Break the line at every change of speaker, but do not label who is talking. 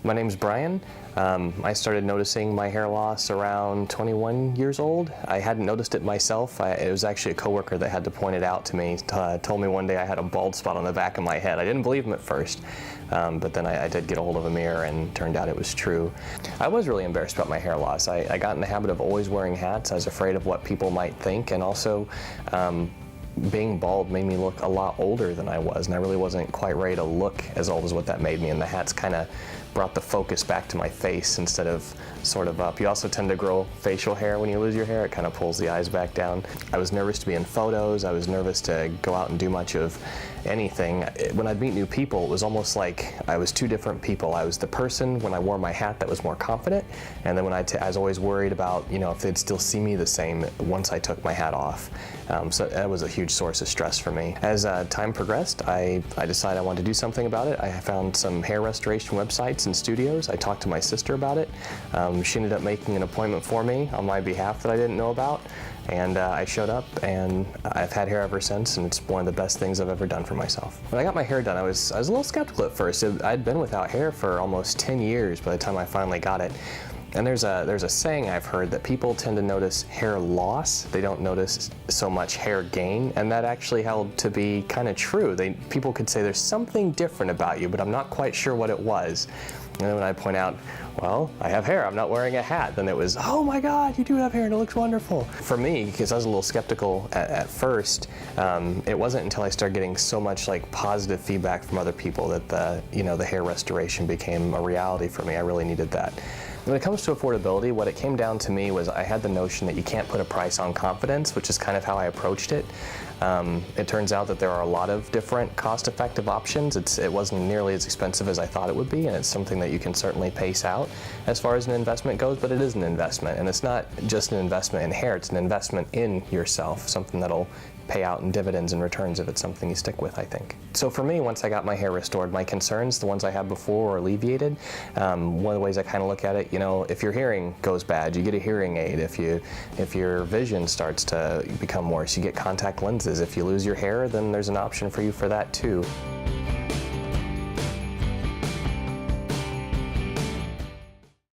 My name's Bryan. I started noticing my hair loss around 21 years old. I hadn't noticed it myself. It was actually a coworker that had to point it out to me. Told me one day I had a bald spot on the back of my head. I didn't believe him at first, but then I did get a hold of a mirror and turned out it was true. I was really embarrassed about my hair loss. I got in the habit of always wearing hats. I was afraid of what people might think, and also being bald made me look a lot older than I was, and I really wasn't quite ready to look as old as what that made me, and the hats kind of brought the focus back to my face instead of sort of up. You also tend to grow facial hair when you lose your hair. It kind of pulls the eyes back down. I was nervous to be in photos. I was nervous to go out and do much of anything. When I'd meet new people, it was almost like I was two different people. I was the person when I wore my hat that was more confident, and then when I was always worried about, you know, if they'd still see me the same once I took my hat off. So that was a huge source of stress for me. As time progressed, I decided I wanted to do something about it. I found some hair restoration websites and studios. I talked to my sister about it. She ended up making an appointment for me on my behalf that I didn't know about, and I showed up, and I've had hair ever since, and it's one of the best things I've ever done for myself. When I got my hair done, I was a little skeptical at first. I'd been without hair for almost 10 years by the time I finally got it. And there's a saying I've heard that people tend to notice hair loss. They don't notice so much hair gain, and that actually held to be kind of true. People could say there's something different about you, but I'm not quite sure what it was. And then when I point out, well, I have hair, I'm not wearing a hat, then it was, oh my God, you do have hair and it looks wonderful. For me, because I was a little skeptical at first, it wasn't until I started getting so much like positive feedback from other people that the hair restoration became a reality for me. I really needed that. When it comes to affordability, what it came down to me was I had the notion that you can't put a price on confidence, which is kind of how I approached it. It turns out that there are a lot of different cost-effective options. It wasn't nearly as expensive as I thought it would be, and it's something that you can certainly pace out as far as an investment goes, but it is an investment, and it's not just an investment in hair, it's an investment in yourself, something that'll pay out in dividends and returns if it's something you stick with, I think. So for me, once I got my hair restored, my concerns, the ones I had before, were alleviated. One of the ways I kind of look at it, you know, if your hearing goes bad, you get a hearing aid. If your vision starts to become worse, you get contact lenses. If you lose your hair, then there's an option for you for that too.